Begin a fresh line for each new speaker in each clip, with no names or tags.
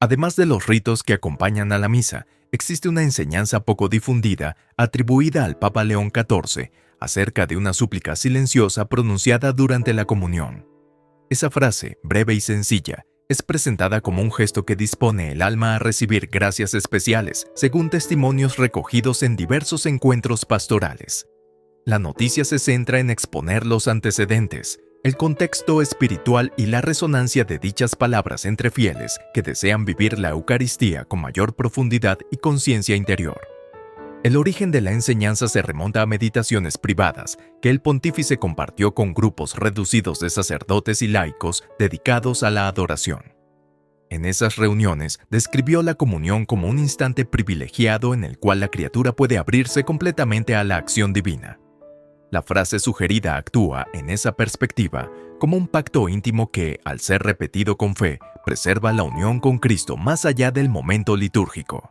Además de los ritos que acompañan a la misa, existe una enseñanza poco difundida atribuida al Papa León XIV acerca de una súplica silenciosa pronunciada durante la comunión. Esa frase, breve y sencilla, es presentada como un gesto que dispone el alma a recibir gracias especiales, según testimonios recogidos en diversos encuentros pastorales. La noticia se centra en exponer los antecedentes, el contexto espiritual y la resonancia de dichas palabras entre fieles que desean vivir la Eucaristía con mayor profundidad y conciencia interior. El origen de la enseñanza se remonta a meditaciones privadas que el pontífice compartió con grupos reducidos de sacerdotes y laicos dedicados a la adoración. En esas reuniones describió la comunión como un instante privilegiado en el cual la criatura puede abrirse completamente a la acción divina. La frase sugerida actúa, en esa perspectiva, como un pacto íntimo que, al ser repetido con fe, preserva la unión con Cristo más allá del momento litúrgico.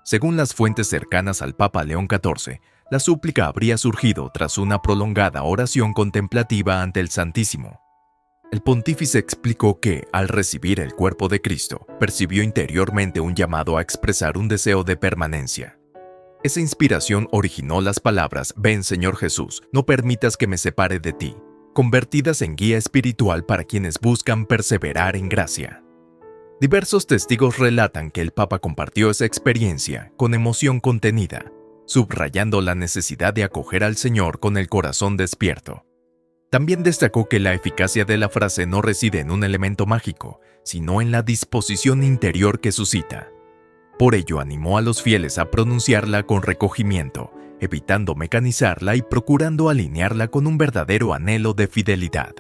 Según las fuentes cercanas al Papa León XIV, la súplica habría surgido tras una prolongada oración contemplativa ante el Santísimo. El pontífice explicó que, al recibir el cuerpo de Cristo, percibió interiormente un llamado a expresar un deseo de permanencia. Esa inspiración originó las palabras «Ven, Señor Jesús, no permitas que me separe de ti», convertidas en guía espiritual para quienes buscan perseverar en gracia. Diversos testigos relatan que el Papa compartió esa experiencia con emoción contenida, subrayando la necesidad de acoger al Señor con el corazón despierto. También destacó que la eficacia de la frase no reside en un elemento mágico, sino en la disposición interior que suscita. Por ello animó a los fieles a pronunciarla con recogimiento, evitando mecanizarla y procurando alinearla con un verdadero anhelo de fidelidad.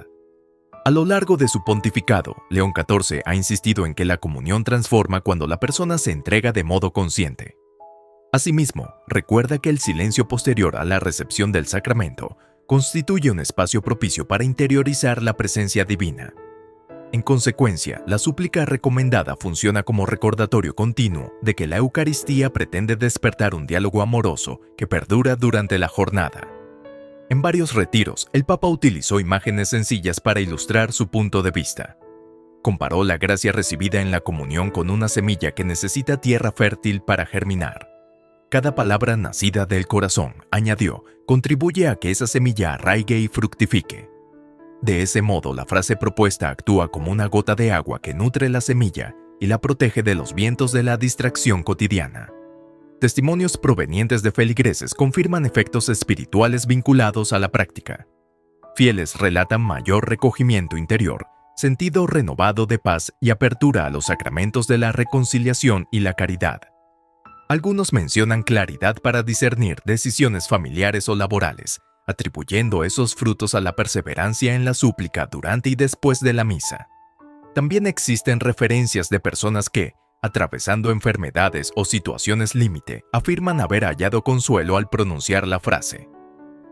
A lo largo de su pontificado, León XIV ha insistido en que la comunión transforma cuando la persona se entrega de modo consciente. Asimismo, recuerda que el silencio posterior a la recepción del sacramento constituye un espacio propicio para interiorizar la presencia divina. En consecuencia, la súplica recomendada funciona como recordatorio continuo de que la Eucaristía pretende despertar un diálogo amoroso que perdura durante la jornada. En varios retiros, el Papa utilizó imágenes sencillas para ilustrar su punto de vista. Comparó la gracia recibida en la comunión con una semilla que necesita tierra fértil para germinar. Cada palabra nacida del corazón, añadió, contribuye a que esa semilla arraigue y fructifique. De ese modo, la frase propuesta actúa como una gota de agua que nutre la semilla y la protege de los vientos de la distracción cotidiana. Testimonios provenientes de feligreses confirman efectos espirituales vinculados a la práctica. Fieles relatan mayor recogimiento interior, sentido renovado de paz y apertura a los sacramentos de la reconciliación y la caridad. Algunos mencionan claridad para discernir decisiones familiares o laborales, atribuyendo esos frutos a la perseverancia en la súplica durante y después de la misa. También existen referencias de personas que, atravesando enfermedades o situaciones límite, afirman haber hallado consuelo al pronunciar la frase.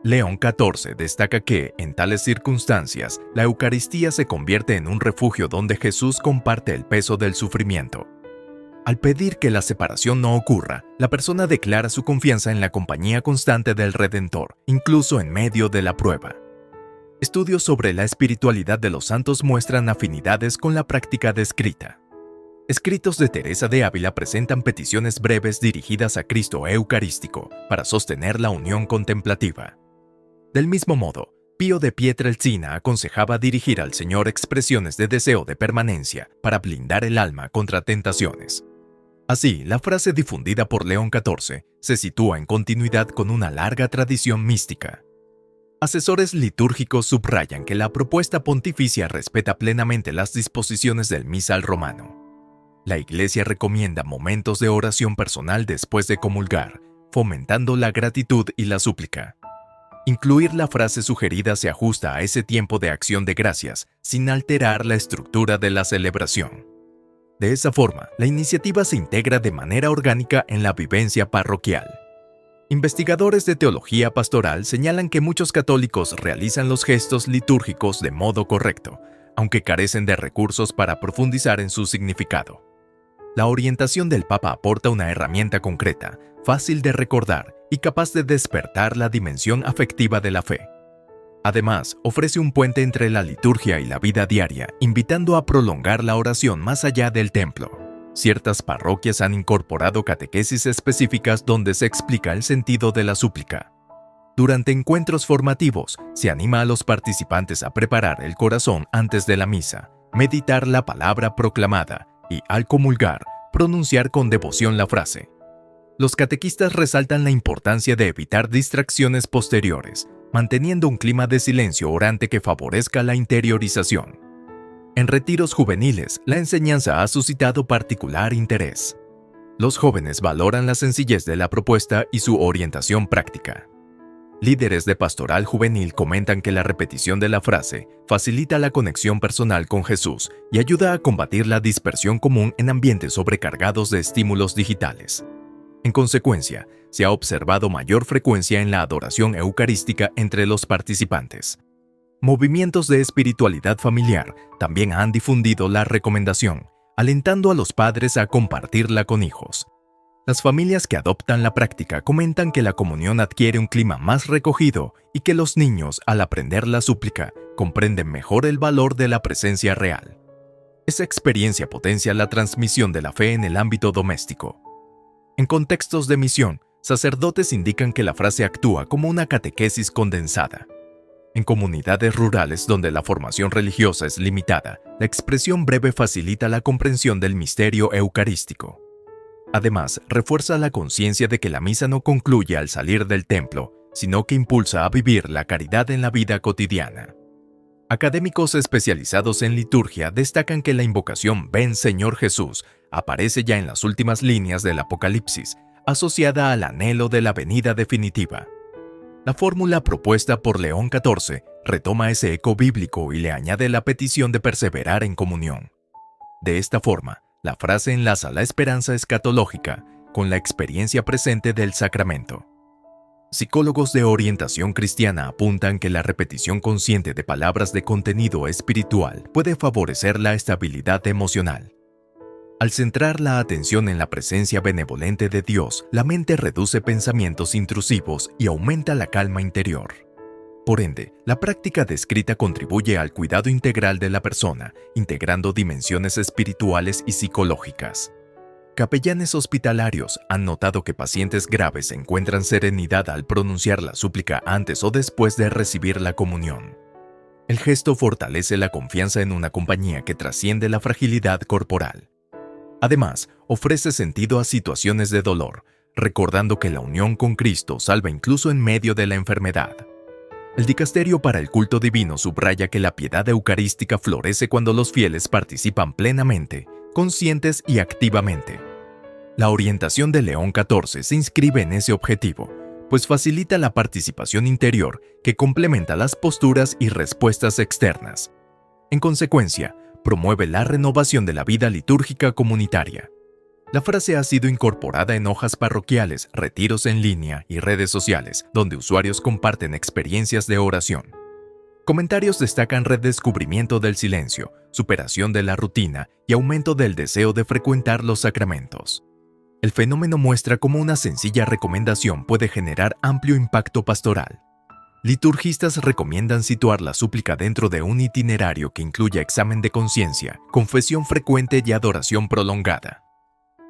León XIV destaca que, en tales circunstancias, la Eucaristía se convierte en un refugio donde Jesús comparte el peso del sufrimiento. Al pedir que la separación no ocurra, la persona declara su confianza en la compañía constante del Redentor, incluso en medio de la prueba. Estudios sobre la espiritualidad de los santos muestran afinidades con la práctica descrita. Escritos de Teresa de Ávila presentan peticiones breves dirigidas a Cristo Eucarístico para sostener la unión contemplativa. Del mismo modo, Pío de Pietrelcina aconsejaba dirigir al Señor expresiones de deseo de permanencia para blindar el alma contra tentaciones. Así, la frase difundida por León XIV se sitúa en continuidad con una larga tradición mística. Asesores litúrgicos subrayan que la propuesta pontificia respeta plenamente las disposiciones del misal romano. La Iglesia recomienda momentos de oración personal después de comulgar, fomentando la gratitud y la súplica. Incluir la frase sugerida se ajusta a ese tiempo de acción de gracias, sin alterar la estructura de la celebración. De esa forma, la iniciativa se integra de manera orgánica en la vivencia parroquial. Investigadores de teología pastoral señalan que muchos católicos realizan los gestos litúrgicos de modo correcto, aunque carecen de recursos para profundizar en su significado. La orientación del Papa aporta una herramienta concreta, fácil de recordar y capaz de despertar la dimensión afectiva de la fe. Además, ofrece un puente entre la liturgia y la vida diaria, invitando a prolongar la oración más allá del templo. Ciertas parroquias han incorporado catequesis específicas donde se explica el sentido de la súplica. Durante encuentros formativos, se anima a los participantes a preparar el corazón antes de la misa, meditar la palabra proclamada y, al comulgar, pronunciar con devoción la frase. Los catequistas resaltan la importancia de evitar distracciones posteriores, manteniendo un clima de silencio orante que favorezca la interiorización. En retiros juveniles, la enseñanza ha suscitado particular interés. Los jóvenes valoran la sencillez de la propuesta y su orientación práctica. Líderes de pastoral juvenil comentan que la repetición de la frase facilita la conexión personal con Jesús y ayuda a combatir la dispersión común en ambientes sobrecargados de estímulos digitales. En consecuencia, se ha observado mayor frecuencia en la adoración eucarística entre los participantes. Movimientos de espiritualidad familiar también han difundido la recomendación, alentando a los padres a compartirla con hijos. Las familias que adoptan la práctica comentan que la comunión adquiere un clima más recogido y que los niños, al aprender la súplica, comprenden mejor el valor de la presencia real. Esa experiencia potencia la transmisión de la fe en el ámbito doméstico. En contextos de misión, sacerdotes indican que la frase actúa como una catequesis condensada. En comunidades rurales donde la formación religiosa es limitada, la expresión breve facilita la comprensión del misterio eucarístico. Además, refuerza la conciencia de que la misa no concluye al salir del templo, sino que impulsa a vivir la caridad en la vida cotidiana. Académicos especializados en liturgia destacan que la invocación «Ven Señor Jesús» aparece ya en las últimas líneas del Apocalipsis, asociada al anhelo de la venida definitiva. La fórmula propuesta por León XIV retoma ese eco bíblico y le añade la petición de perseverar en comunión. De esta forma, la frase enlaza la esperanza escatológica con la experiencia presente del sacramento. Psicólogos de orientación cristiana apuntan que la repetición consciente de palabras de contenido espiritual puede favorecer la estabilidad emocional. Al centrar la atención en la presencia benevolente de Dios, la mente reduce pensamientos intrusivos y aumenta la calma interior. Por ende, la práctica descrita contribuye al cuidado integral de la persona, integrando dimensiones espirituales y psicológicas. Capellanes hospitalarios han notado que pacientes graves encuentran serenidad al pronunciar la súplica antes o después de recibir la comunión. El gesto fortalece la confianza en una compañía que trasciende la fragilidad corporal. Además, ofrece sentido a situaciones de dolor, recordando que la unión con Cristo salva incluso en medio de la enfermedad. El Dicasterio para el Culto Divino subraya que la piedad eucarística florece cuando los fieles participan plenamente, conscientes y activamente. La orientación de León XIV se inscribe en ese objetivo, pues facilita la participación interior que complementa las posturas y respuestas externas. En consecuencia, promueve la renovación de la vida litúrgica comunitaria. La frase ha sido incorporada en hojas parroquiales, retiros en línea y redes sociales, donde usuarios comparten experiencias de oración. Comentarios destacan redescubrimiento del silencio, superación de la rutina y aumento del deseo de frecuentar los sacramentos. El fenómeno muestra cómo una sencilla recomendación puede generar amplio impacto pastoral. Liturgistas recomiendan situar la súplica dentro de un itinerario que incluya examen de conciencia, confesión frecuente y adoración prolongada.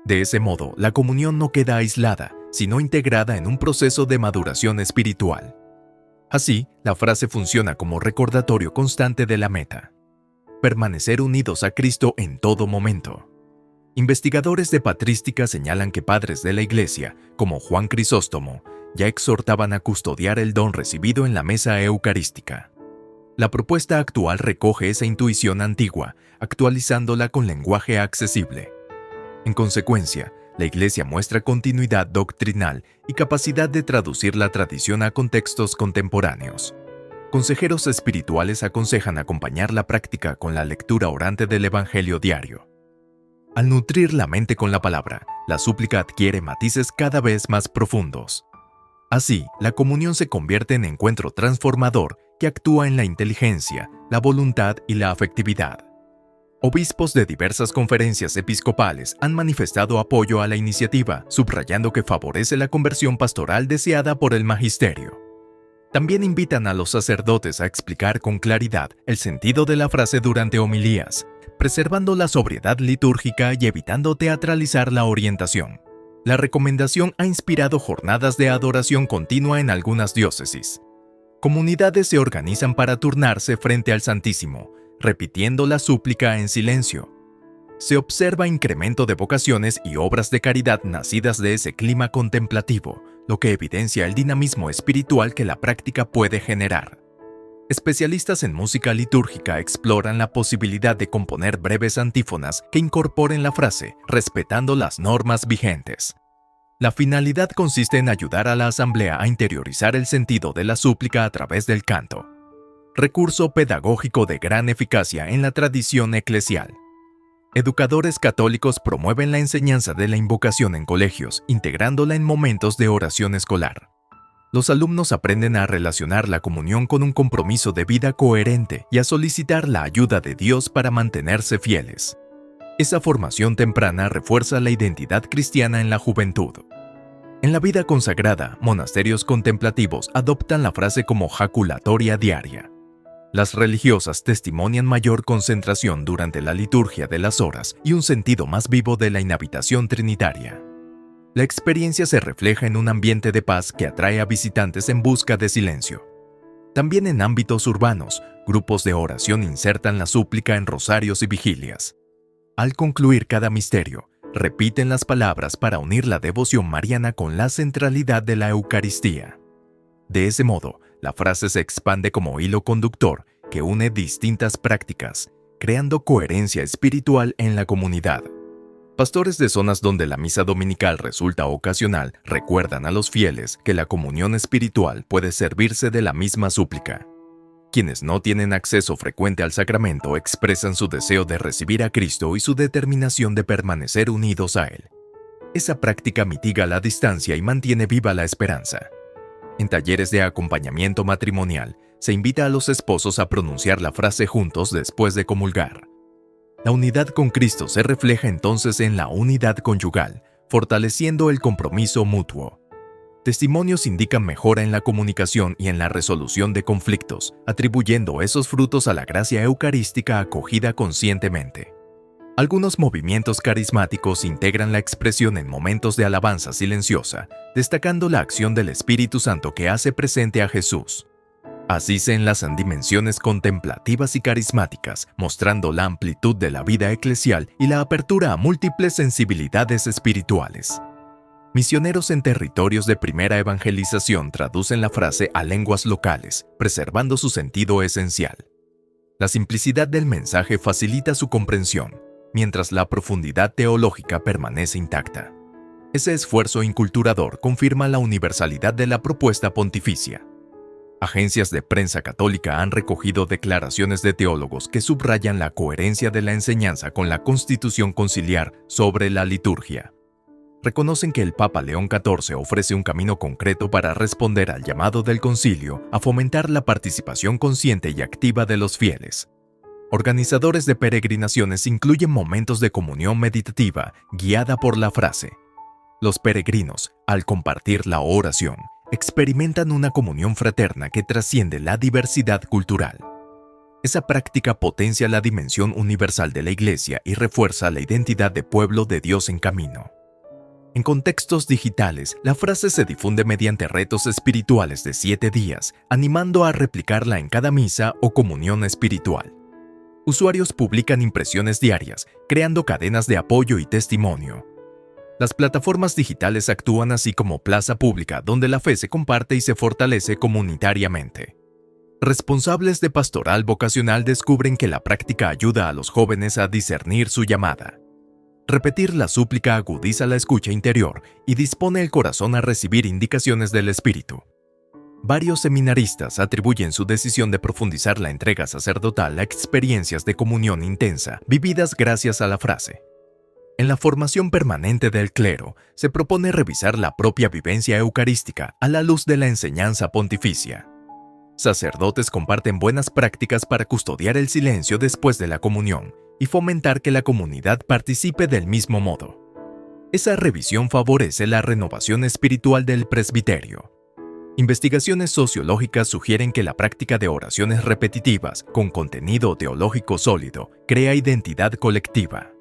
De ese modo, la comunión no queda aislada, sino integrada en un proceso de maduración espiritual. Así, la frase funciona como recordatorio constante de la meta: permanecer unidos a Cristo en todo momento. Investigadores de patrística señalan que padres de la Iglesia, como Juan Crisóstomo, ya exhortaban a custodiar el don recibido en la mesa eucarística. La propuesta actual recoge esa intuición antigua, actualizándola con lenguaje accesible. En consecuencia, la Iglesia muestra continuidad doctrinal y capacidad de traducir la tradición a contextos contemporáneos. Consejeros espirituales aconsejan acompañar la práctica con la lectura orante del Evangelio diario. Al nutrir la mente con la palabra, la súplica adquiere matices cada vez más profundos. Así, la comunión se convierte en encuentro transformador que actúa en la inteligencia, la voluntad y la afectividad. Obispos de diversas conferencias episcopales han manifestado apoyo a la iniciativa, subrayando que favorece la conversión pastoral deseada por el magisterio. También invitan a los sacerdotes a explicar con claridad el sentido de la frase durante homilías, preservando la sobriedad litúrgica y evitando teatralizar la orientación. La recomendación ha inspirado jornadas de adoración continua en algunas diócesis. Comunidades se organizan para turnarse frente al Santísimo, repitiendo la súplica en silencio. Se observa incremento de vocaciones y obras de caridad nacidas de ese clima contemplativo, lo que evidencia el dinamismo espiritual que la práctica puede generar. Especialistas en música litúrgica exploran la posibilidad de componer breves antífonas que incorporen la frase, respetando las normas vigentes. La finalidad consiste en ayudar a la asamblea a interiorizar el sentido de la súplica a través del canto. Recurso pedagógico de gran eficacia en la tradición eclesial. Educadores católicos promueven la enseñanza de la invocación en colegios, integrándola en momentos de oración escolar. Los alumnos aprenden a relacionar la comunión con un compromiso de vida coherente y a solicitar la ayuda de Dios para mantenerse fieles. Esa formación temprana refuerza la identidad cristiana en la juventud. En la vida consagrada, monasterios contemplativos adoptan la frase como jaculatoria diaria. Las religiosas testimonian mayor concentración durante la liturgia de las horas y un sentido más vivo de la inhabitación trinitaria. La experiencia se refleja en un ambiente de paz que atrae a visitantes en busca de silencio. También en ámbitos urbanos, grupos de oración insertan la súplica en rosarios y vigilias. Al concluir cada misterio, repiten las palabras para unir la devoción mariana con la centralidad de la Eucaristía. De ese modo, la frase se expande como hilo conductor que une distintas prácticas, creando coherencia espiritual en la comunidad. Pastores de zonas donde la misa dominical resulta ocasional recuerdan a los fieles que la comunión espiritual puede servirse de la misma súplica. Quienes no tienen acceso frecuente al sacramento expresan su deseo de recibir a Cristo y su determinación de permanecer unidos a Él. Esa práctica mitiga la distancia y mantiene viva la esperanza. En talleres de acompañamiento matrimonial, se invita a los esposos a pronunciar la frase juntos después de comulgar. La unidad con Cristo se refleja entonces en la unidad conyugal, fortaleciendo el compromiso mutuo. Testimonios indican mejora en la comunicación y en la resolución de conflictos, atribuyendo esos frutos a la gracia eucarística acogida conscientemente. Algunos movimientos carismáticos integran la expresión en momentos de alabanza silenciosa, destacando la acción del Espíritu Santo que hace presente a Jesús. Así se enlazan dimensiones contemplativas y carismáticas, mostrando la amplitud de la vida eclesial y la apertura a múltiples sensibilidades espirituales. Misioneros en territorios de primera evangelización traducen la frase a lenguas locales, preservando su sentido esencial. La simplicidad del mensaje facilita su comprensión, mientras la profundidad teológica permanece intacta. Ese esfuerzo inculturador confirma la universalidad de la propuesta pontificia. Agencias de prensa católica han recogido declaraciones de teólogos que subrayan la coherencia de la enseñanza con la Constitución Conciliar sobre la liturgia. Reconocen que el Papa León XIV ofrece un camino concreto para responder al llamado del concilio a fomentar la participación consciente y activa de los fieles. Organizadores de peregrinaciones incluyen momentos de comunión meditativa guiada por la frase. Los peregrinos, al compartir la oración, experimentan una comunión fraterna que trasciende la diversidad cultural. Esa práctica potencia la dimensión universal de la Iglesia y refuerza la identidad de pueblo de Dios en camino. En contextos digitales, la frase se difunde mediante retos espirituales de 7 días, animando a replicarla en cada misa o comunión espiritual. Usuarios publican impresiones diarias, creando cadenas de apoyo y testimonio. Las plataformas digitales actúan así como plaza pública donde la fe se comparte y se fortalece comunitariamente. Responsables de pastoral vocacional descubren que la práctica ayuda a los jóvenes a discernir su llamada. Repetir la súplica agudiza la escucha interior y dispone el corazón a recibir indicaciones del Espíritu. Varios seminaristas atribuyen su decisión de profundizar la entrega sacerdotal a experiencias de comunión intensa vividas gracias a la frase. En la formación permanente del clero, se propone revisar la propia vivencia eucarística a la luz de la enseñanza pontificia. Sacerdotes comparten buenas prácticas para custodiar el silencio después de la comunión y fomentar que la comunidad participe del mismo modo. Esa revisión favorece la renovación espiritual del presbiterio. Investigaciones sociológicas sugieren que la práctica de oraciones repetitivas con contenido teológico sólido crea identidad colectiva.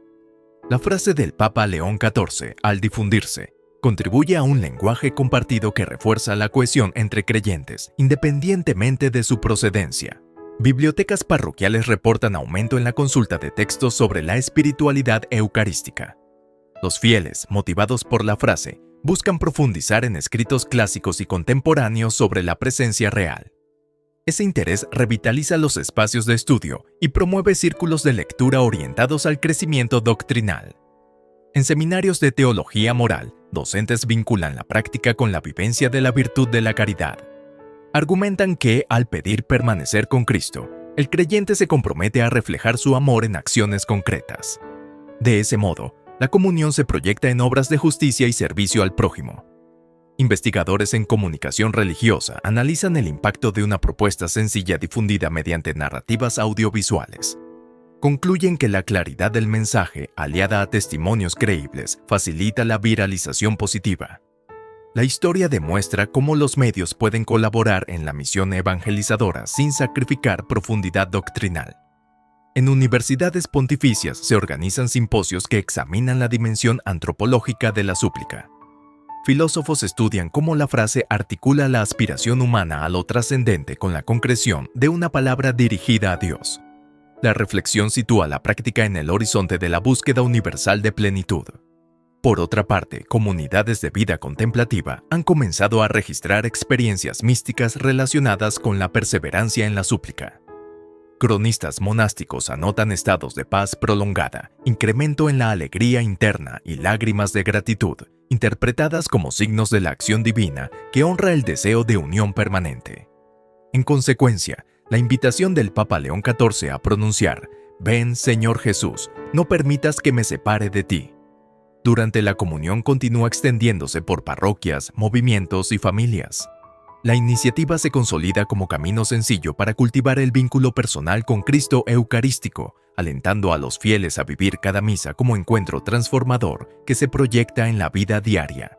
La frase del Papa León XIV, al difundirse, contribuye a un lenguaje compartido que refuerza la cohesión entre creyentes, independientemente de su procedencia. Bibliotecas parroquiales reportan aumento en la consulta de textos sobre la espiritualidad eucarística. Los fieles, motivados por la frase, buscan profundizar en escritos clásicos y contemporáneos sobre la presencia real. Ese interés revitaliza los espacios de estudio y promueve círculos de lectura orientados al crecimiento doctrinal. En seminarios de teología moral, docentes vinculan la práctica con la vivencia de la virtud de la caridad. Argumentan que, al pedir permanecer con Cristo, el creyente se compromete a reflejar su amor en acciones concretas. De ese modo, la comunión se proyecta en obras de justicia y servicio al prójimo. Investigadores en comunicación religiosa analizan el impacto de una propuesta sencilla difundida mediante narrativas audiovisuales. Concluyen que la claridad del mensaje, aliada a testimonios creíbles, facilita la viralización positiva. La historia demuestra cómo los medios pueden colaborar en la misión evangelizadora sin sacrificar profundidad doctrinal. En universidades pontificias se organizan simposios que examinan la dimensión antropológica de la súplica. Filósofos estudian cómo la frase articula la aspiración humana a lo trascendente con la concreción de una palabra dirigida a Dios. La reflexión sitúa la práctica en el horizonte de la búsqueda universal de plenitud. Por otra parte, comunidades de vida contemplativa han comenzado a registrar experiencias místicas relacionadas con la perseverancia en la súplica. Cronistas monásticos anotan estados de paz prolongada, incremento en la alegría interna y lágrimas de gratitud, interpretadas como signos de la acción divina que honra el deseo de unión permanente. En consecuencia, la invitación del Papa León XIV a pronunciar «Ven, Señor Jesús, no permitas que me separe de ti», durante la comunión continúa extendiéndose por parroquias, movimientos y familias. La iniciativa se consolida como camino sencillo para cultivar el vínculo personal con Cristo eucarístico, alentando a los fieles a vivir cada misa como encuentro transformador que se proyecta en la vida diaria.